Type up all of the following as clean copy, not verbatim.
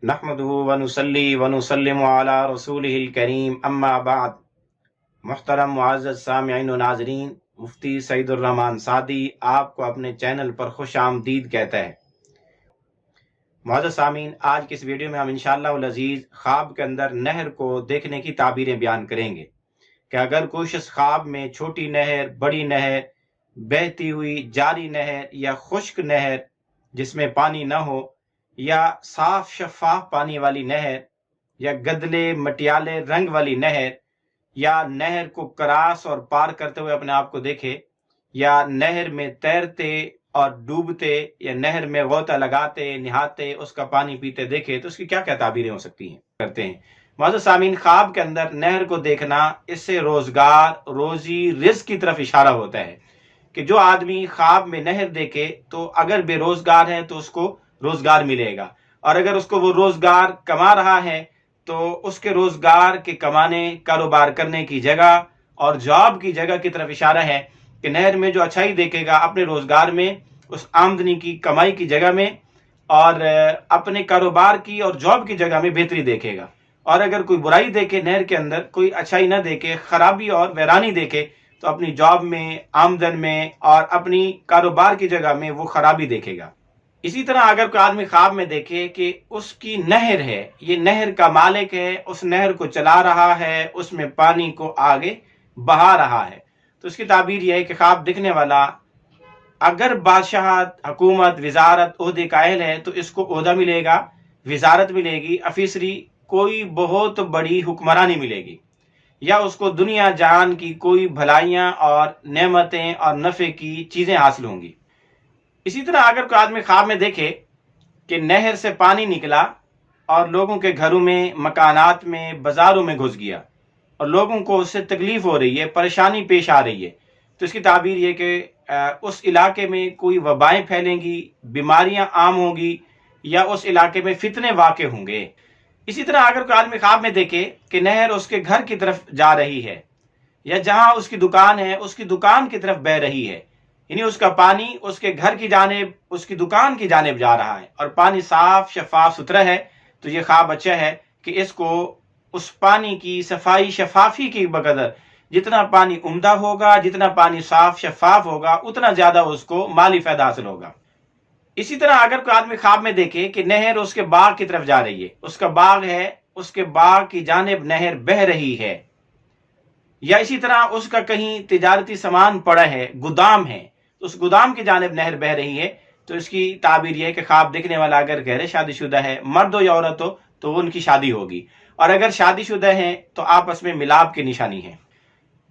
نحمده ونصلي ونسلم على رسوله الکریم اما بعد۔ محترم معزز سامعین و ناظرین، مفتی سعید الرحمان سعدی آپ کو اپنے چینل پر خوش آمدید کہتا ہے۔ معزز سامعین، آج کی اس ویڈیو میں ہم انشاءاللہ العزیز خواب کے اندر نہر کو دیکھنے کی تعبیریں بیان کریں گے کہ اگر کوئی شخص خواب میں چھوٹی نہر، بڑی نہر، بہتی ہوئی جاری نہر یا خشک نہر جس میں پانی نہ ہو، یا صاف شفاف پانی والی نہر، یا گدلے مٹیالے رنگ والی نہر، یا نہر کو کراس اور پار کرتے ہوئے اپنے آپ کو دیکھے، یا نہر میں تیرتے اور ڈوبتے، یا نہر میں غوطہ لگاتے نہاتے اس کا پانی پیتے دیکھے، تو اس کی کیا کیا تعبیریں ہو سکتی ہیں کرتے ہیں۔ معزز سامعین، خواب کے اندر نہر کو دیکھنا، اس سے روزگار، روزی، رزق کی طرف اشارہ ہوتا ہے کہ جو آدمی خواب میں نہر دیکھے تو اگر بے روزگار ہے تو اس کو روزگار ملے گا، اور اگر اس کو وہ روزگار کما رہا ہے تو اس کے روزگار کے کمانے، کاروبار کرنے کی جگہ اور جاب کی جگہ کی طرف اشارہ ہے کہ نہر میں جو اچھائی دیکھے گا اپنے روزگار میں، اس آمدنی کی کمائی کی جگہ میں، اور اپنے کاروبار کی اور جاب کی جگہ میں بہتری دیکھے گا۔ اور اگر کوئی برائی دیکھے نہر کے اندر، کوئی اچھائی نہ دیکھے، خرابی اور ویرانی دیکھے، تو اپنی جاب میں، آمدن میں اور اپنی کاروبار کی جگہ میں وہ خرابی دیکھے گا۔ اسی طرح اگر کوئی آدمی خواب میں دیکھے کہ اس کی نہر ہے، یہ نہر کا مالک ہے، اس نہر کو چلا رہا ہے، اس میں پانی کو آگے بہا رہا ہے، تو اس کی تعبیر یہ ہے کہ خواب دیکھنے والا اگر بادشاہت، حکومت، وزارت، عہدے کا اہل ہے تو اس کو عہدہ ملے گا، وزارت ملے گی، افیسری، کوئی بہت بڑی حکمرانی ملے گی، یا اس کو دنیا جہان کی کوئی بھلائیاں اور نعمتیں اور نفع کی چیزیں حاصل ہوں گی۔ اسی طرح اگر کوئی آدمی خواب میں دیکھے کہ نہر سے پانی نکلا اور لوگوں کے گھروں میں، مکانات میں، بازاروں میں گھس گیا، اور لوگوں کو اس سے تکلیف ہو رہی ہے، پریشانی پیش آ رہی ہے، تو اس کی تعبیر یہ کہ اس علاقے میں کوئی وبائیں پھیلیں گی، بیماریاں عام ہوں گی، یا اس علاقے میں فتنے واقع ہوں گے۔ اسی طرح اگر کوئی آدمی خواب میں دیکھے کہ نہر اس کے گھر کی طرف جا رہی ہے، یا جہاں اس کی دکان ہے اس کی دکان کی طرف بہ رہی ہے، یعنی اس کا پانی اس کے گھر کی جانب، اس کی دکان کی جانب جا رہا ہے، اور پانی صاف شفاف ستھرا ہے، تو یہ خواب اچھا ہے کہ اس کو اس پانی کی صفائی شفافی کی بقدر جتنا پانی عمدہ ہوگا، جتنا پانی صاف شفاف ہوگا، اتنا زیادہ اس کو مالی فائدہ حاصل ہوگا۔ اسی طرح اگر کوئی آدمی خواب میں دیکھے کہ نہر اس کے باغ کی طرف جا رہی ہے، اس کا باغ ہے، اس کے باغ کی جانب نہر بہ رہی ہے، یا اسی طرح اس کا کہیں تجارتی سامان پڑا ہے، گودام ہے، تو اس گودام کی جانب نہر بہ رہی ہے، تو اس کی تعبیر یہ ہے کہ خواب دیکھنے والا اگر غیر شادی شدہ ہے، مرد ہو یا عورت ہو، تو ان کی شادی ہوگی، اور اگر شادی شدہ ہیں تو آپس میں ملاپ کی نشانی ہے۔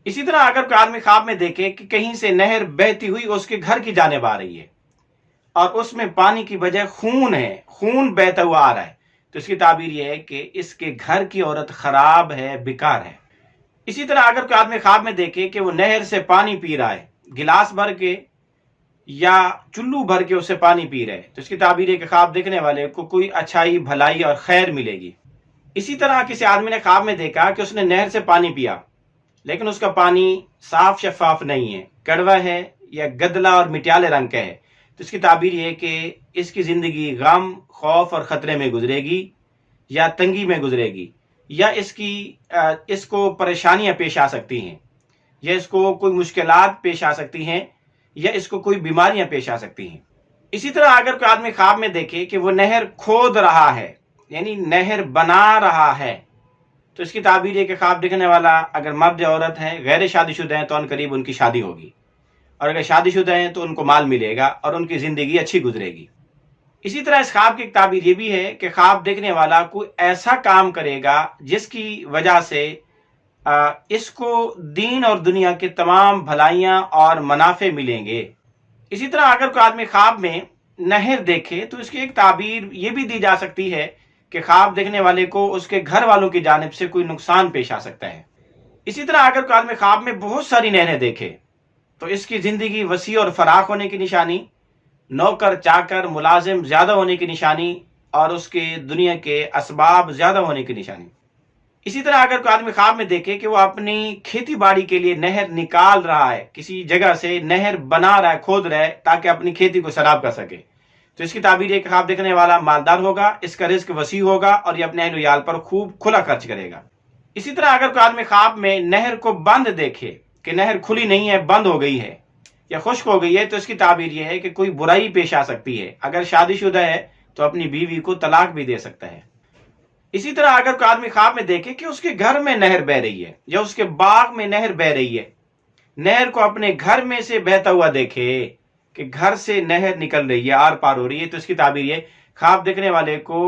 اسی طرح اگر کوئی آدمی خواب میں دیکھے کہ کہیں سے نہر بہتی ہوئی اس کے گھر کی جانب آ رہی ہے، اور اس میں پانی کی بجائے خون ہے، خون بہتا ہوا آ رہا ہے، تو اس کی تعبیر یہ ہے کہ اس کے گھر کی عورت خراب ہے، بیکار ہے۔ اسی طرح اگر کوئی آدمی خواب میں دیکھے کہ وہ نہر سے پانی پی رہا ہے، گلاس بھر کے یا چلو بھر کے اسے پانی پی رہے، تو اس کی تعبیر ہے کہ خواب دیکھنے والے کو کوئی اچھائی، بھلائی اور خیر ملے گی۔ اسی طرح کسی آدمی نے خواب میں دیکھا کہ اس نے نہر سے پانی پیا، لیکن اس کا پانی صاف شفاف نہیں ہے، کڑوا ہے، یا گدلا اور مٹیالے رنگ کا ہے، تو اس کی تعبیر یہ ہے کہ اس کی زندگی غم، خوف اور خطرے میں گزرے گی، یا تنگی میں گزرے گی، یا اس کو پریشانیاں پیش آ سکتی ہیں، یا اس کو کوئی مشکلات پیش آ سکتی ہیں، یا اس کو کوئی بیماریاں پیش آ سکتی ہیں۔ اسی طرح اگر کوئی آدمی خواب میں دیکھے کہ وہ نہر کھود رہا ہے، یعنی نہر بنا رہا ہے، تو اس کی تعبیر ہے کہ خواب دیکھنے والا اگر مرد یا عورت ہے، غیر شادی شدہ ہیں، تو ان قریب ان کی شادی ہوگی، اور اگر شادی شدہ ہیں تو ان کو مال ملے گا اور ان کی زندگی اچھی گزرے گی۔ اسی طرح اس خواب کی ایک تعبیر یہ بھی ہے کہ خواب دیکھنے والا کوئی ایسا کام کرے گا جس کی وجہ سے اس کو دین اور دنیا کے تمام بھلائیاں اور منافع ملیں گے۔ اسی طرح اگر کوئی آدمی خواب میں نہر دیکھے تو اس کی ایک تعبیر یہ بھی دی جا سکتی ہے کہ خواب دیکھنے والے کو اس کے گھر والوں کی جانب سے کوئی نقصان پیش آ سکتا ہے۔ اسی طرح اگر کوئی آدمی خواب میں بہت ساری نہریں دیکھے تو اس کی زندگی وسیع اور فراخ ہونے کی نشانی، نوکر چاکر ملازم زیادہ ہونے کی نشانی، اور اس کے دنیا کے اسباب زیادہ ہونے کی نشانی۔ اسی طرح اگر کوئی آدمی خواب میں دیکھے کہ وہ اپنی کھیتی باڑی کے لیے نہر نکال رہا ہے، کسی جگہ سے نہر بنا رہا ہے، کھود رہا ہے تاکہ اپنی کھیتی کو سیراب کر سکے، تو تو اس کی تعبیر یہ کہ خواب دیکھنے والا مالدار ہوگا، اس کا رزق وسیع ہوگا اور یہ اپنے اہل ویال پر خوب کھلا خرچ کرے گا۔ اسی طرح اگر کوئی آدمی خواب میں نہر کو بند دیکھے کہ نہر کھلی نہیں ہے، بند ہو گئی ہے یا خشک ہو گئی ہے، تو اس کی تعبیر یہ ہے کہ کوئی برائی پیش آ سکتی ہے۔ اگر شادی شدہ ہے تو اپنی بیوی کو طلاق بھی دے سکتا ہے۔ اسی طرح اگر کوئی آدمی خواب میں دیکھے کہ اس کے گھر میں نہر بہ رہی ہے یا اس کے باغ میں نہر بہ رہی ہے، نہر کو اپنے گھر میں سے بہتا ہوا دیکھے کہ گھر سے نہر نکل رہی ہے، آر پار ہو رہی ہے، تو اس کی تعبیر یہ خواب دیکھنے والے کو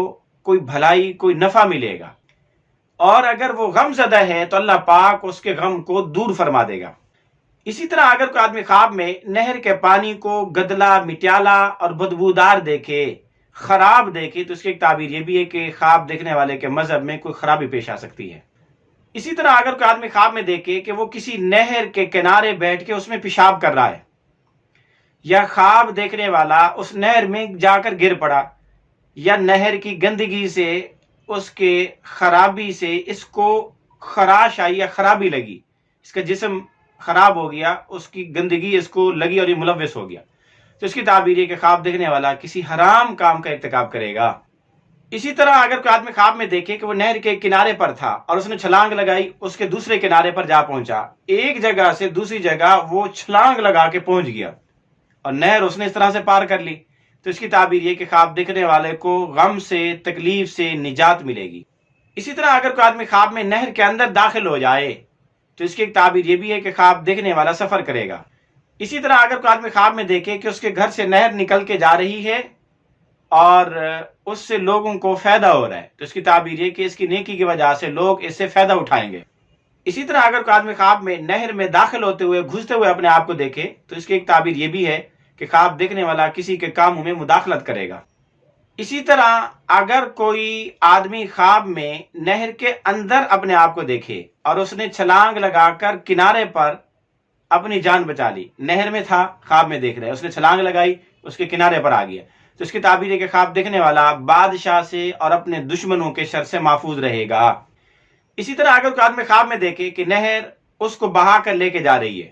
کوئی بھلائی، کوئی نفع ملے گا، اور اگر وہ غم زدہ ہے تو اللہ پاک اس کے غم کو دور فرما دے گا۔ اسی طرح اگر کوئی آدمی خواب میں نہر کے پانی کو گدلا، مٹیالا اور بدبودار دیکھے، خراب دیکھے، تو اس کی ایک تعبیر یہ بھی ہے کہ خواب دیکھنے والے کے مذہب میں کوئی خرابی پیش آ سکتی ہے۔ اسی طرح اگر کوئی آدمی خواب میں دیکھے کہ وہ کسی نہر کے کنارے بیٹھ کے اس میں پیشاب کر رہا ہے، یا خواب دیکھنے والا اس نہر میں جا کر گر پڑا، یا نہر کی گندگی سے، اس کے خرابی سے اس کو خراش آئی یا خرابی لگی، اس کا جسم خراب ہو گیا، اس کی گندگی اس کو لگی اور یہ ملوث ہو گیا، تو اس کی تعبیر ہے کہ خواب دیکھنے والا کسی حرام کام کا ارتکاب کرے گا۔ اسی طرح اگر کوئی آدمی خواب میں دیکھے کہ وہ نہر کے کنارے پر تھا اور اس نے چھلانگ لگائی، اس کے دوسرے کنارے پر جا پہنچا، ایک جگہ سے دوسری جگہ وہ چھلانگ لگا کے پہنچ گیا اور نہر اس نے اس طرح سے پار کر لی، تو اس کی تعبیر یہ کہ خواب دیکھنے والے کو غم سے، تکلیف سے نجات ملے گی۔ اسی طرح اگر کوئی آدمی خواب میں نہر کے اندر داخل ہو جائے تو اس کی ایک تعبیر یہ بھی ہے کہ خواب دیکھنے والا سفر کرے گا۔ اسی طرح اگر کوئی آدمی خواب میں دیکھے کہ اس کے گھر سے نہر نکل کے جا رہی ہے اور اس سے لوگوں کو فائدہ ہو رہا ہے، تو اس کی تعبیر یہ کہ اس کی نیکی کی وجہ سے لوگ اس سے فائدہ اٹھائیں گے۔ اسی طرح اگر کوئی آدمی خواب میں نہر میں داخل ہوتے ہوئے، گھستے ہوئے اپنے آپ کو دیکھے، تو اس کی ایک تعبیر یہ بھی ہے کہ خواب دیکھنے والا کسی کے کاموں میں مداخلت کرے گا۔ اسی طرح اگر کوئی آدمی خواب میں نہر کے اندر اپنے آپ کو دیکھے اور اس نے چھلانگ لگا کر کنارے پر اپنی جان بچا لی، نہر میں تھا، خواب میں دیکھ رہا ہے، اس نے چھلانگ لگائی، اس کے کنارے پر آ گیا، تو اس کی تعبیر ہے کہ خواب دیکھنے والا بادشاہ سے اور اپنے دشمنوں کے شر سے محفوظ رہے گا۔ اسی طرح اگر کوئی آدمی خواب میں دیکھے کہ نہر اس کو بہا کر لے کے جا رہی ہے،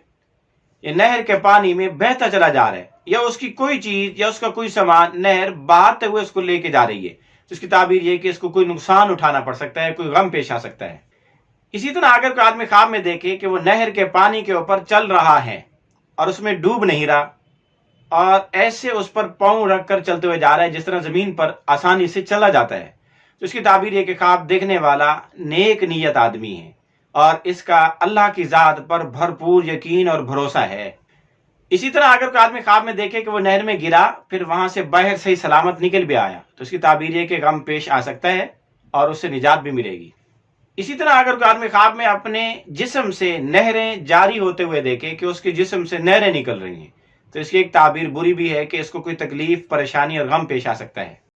یہ نہر کے پانی میں بہتا چلا جا رہا ہے، یا اس کی کوئی چیز یا اس کا کوئی سامان نہر بہاتے ہوئے اس کو لے کے جا رہی ہے، تو اس کی تعبیر یہ کہ اس کو کوئی نقصان اٹھانا پڑ سکتا ہے، کوئی غم پیش آ سکتا ہے۔ اسی طرح اگر کوئی آدمی خواب میں دیکھے کہ وہ نہر کے پانی کے اوپر چل رہا ہے اور اس میں ڈوب نہیں رہا، اور ایسے اس پر پاؤں رکھ کر چلتے ہوئے جا رہا ہے جس طرح زمین پر آسانی سے چلا جاتا ہے، تو اس کی تعبیر یہ کہ خواب دیکھنے والا نیک نیت آدمی ہے اور اس کا اللہ کی ذات پر بھرپور یقین اور بھروسہ ہے۔ اسی طرح اگر کوئی آدمی خواب میں دیکھے کہ وہ نہر میں گرا، پھر وہاں سے باہر صحیح سلامت نکل بھی آیا، تو اس کی تعبیر یہ کہ غم پیش آ سکتا ہے اور اس سے نجات بھی ملے گی۔ اسی طرح اگر کوئی آدمی خواب میں اپنے جسم سے نہریں جاری ہوتے ہوئے دیکھے کہ اس کے جسم سے نہریں نکل رہی ہیں، تو اس کی ایک تعبیر بری بھی ہے کہ اس کو کوئی تکلیف، پریشانی اور غم پیش آ سکتا ہے۔